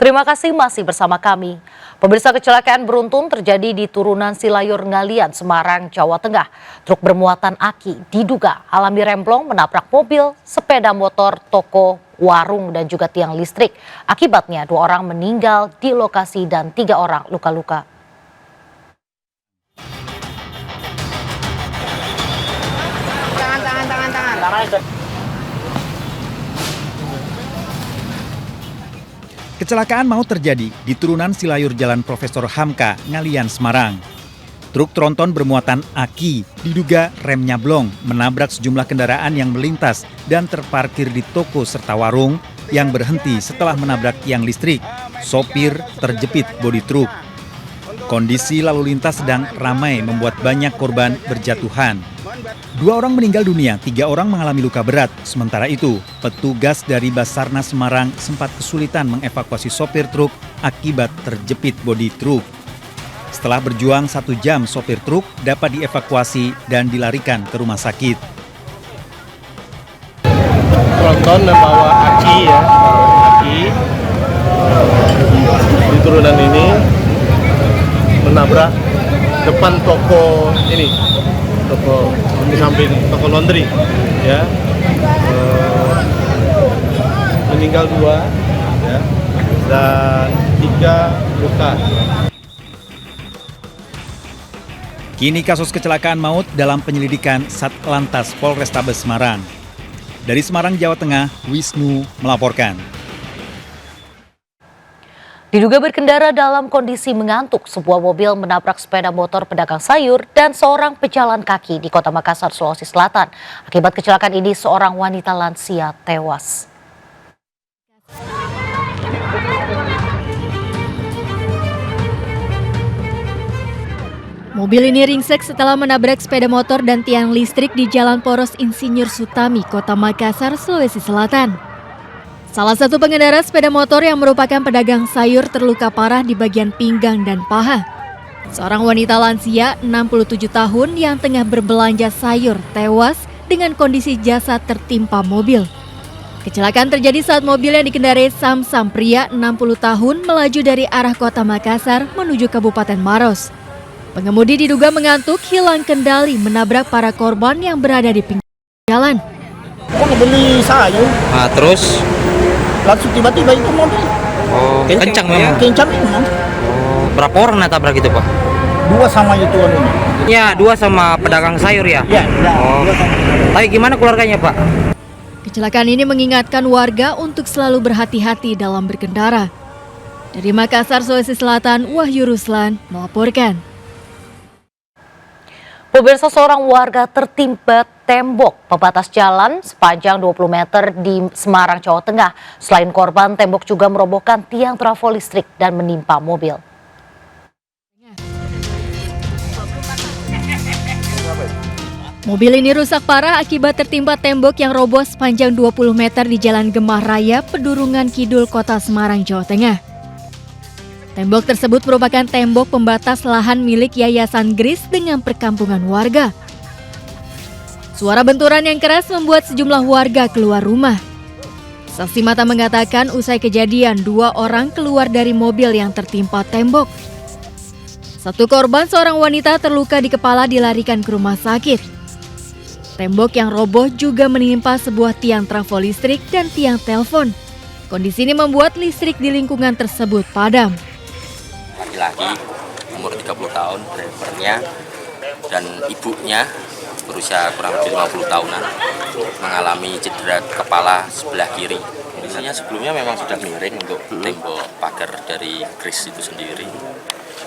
Terima kasih masih bersama kami. Pemirsa, kecelakaan beruntun terjadi di turunan Silayur Ngalian, Semarang, Jawa Tengah. Truk bermuatan aki diduga alami remblong menabrak mobil, sepeda motor, toko, warung, dan juga tiang listrik. Akibatnya 2 orang meninggal di lokasi dan 3 orang luka-luka. Kecelakaan maut terjadi di turunan Silayur Jalan Profesor Hamka, Ngalian, Semarang. Truk tronton bermuatan aki diduga rem nyablong menabrak sejumlah kendaraan yang melintas dan terparkir di toko serta warung yang berhenti setelah menabrak tiang listrik. Sopir terjepit bodi truk. Kondisi lalu lintas sedang ramai membuat banyak korban berjatuhan. 2 orang meninggal dunia, 3 orang mengalami luka berat. Sementara itu, petugas dari Basarnas Semarang sempat kesulitan mengevakuasi sopir truk akibat terjepit bodi truk. Setelah berjuang 1 jam, sopir truk dapat dievakuasi dan dilarikan ke rumah sakit. Tronton membawa aki di turunan ini menabrak depan toko ini. Toko di samping toko laundry, ya, meninggal 2, ya, dan 3 luka. Kini kasus kecelakaan maut dalam penyelidikan Satlantas Polrestabes Semarang. Dari Semarang, Jawa Tengah, Wisnu melaporkan. Diduga berkendara dalam kondisi mengantuk, sebuah mobil menabrak sepeda motor pedagang sayur dan seorang pejalan kaki di Kota Makassar, Sulawesi Selatan. Akibat kecelakaan ini, seorang wanita lansia tewas. Mobil ini ringsek setelah menabrak sepeda motor dan tiang listrik di Jalan Poros Insinyur Sutami, Kota Makassar, Sulawesi Selatan. Salah satu pengendara sepeda motor yang merupakan pedagang sayur terluka parah di bagian pinggang dan paha. Seorang wanita lansia 67 tahun yang tengah berbelanja sayur tewas dengan kondisi jasad tertimpa mobil. Kecelakaan terjadi saat mobil yang dikendarai Samsam pria 60 tahun melaju dari arah Kota Makassar menuju Kabupaten Maros. Pengemudi diduga mengantuk, hilang kendali menabrak para korban yang berada di pinggir jalan. Aku beli sayur. Nah, terus Langsung tiba-tiba itu mobil. oh, kencang memang. Kencang memang. Oh, berapa orang nabrak itu, Pak? 2 sama itu ini. Ya, 2 sama pedagang sayur ya. Ya, Oh. 2 sama. Tapi gimana keluarganya, Pak? Kecelakaan ini mengingatkan warga untuk selalu berhati-hati dalam berkendara. Dari Makassar, Sulawesi Selatan, Wahyu Ruslan melaporkan. Pemirsa, seorang warga tertimpa tembok pembatas jalan sepanjang 20 meter di Semarang, Jawa Tengah. Selain korban, tembok juga merobohkan tiang trafo listrik dan menimpa mobil. Mobil ini rusak parah akibat tertimpa tembok yang roboh sepanjang 20 meter di Jalan Gemah Raya, Pedurungan Kidul, Kota Semarang, Jawa Tengah. Tembok tersebut merupakan tembok pembatas lahan milik Yayasan Gris dengan perkampungan warga. Suara benturan yang keras membuat sejumlah warga keluar rumah. Saksi mata mengatakan usai kejadian 2 orang keluar dari mobil yang tertimpa tembok. 1 korban, seorang wanita terluka di kepala, dilarikan ke rumah sakit. Tembok yang roboh juga menimpa sebuah tiang trafo listrik dan tiang telepon. Kondisi ini membuat listrik di lingkungan tersebut padam. Laki-laki umur 30 tahun, drivernya dan ibunya berusia kurang lebih 50 tahunan mengalami cedera kepala sebelah kiri. Kondisinya sebelumnya memang sudah miring untuk tembok pagar dari Gris itu sendiri.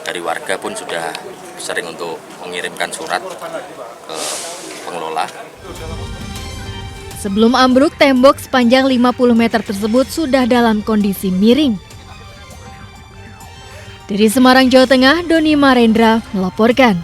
Dari warga pun sudah sering untuk mengirimkan surat ke pengelola. Sebelum ambruk, tembok sepanjang 50 meter tersebut sudah dalam kondisi miring. Dari Semarang, Jawa Tengah, Doni Marendra melaporkan.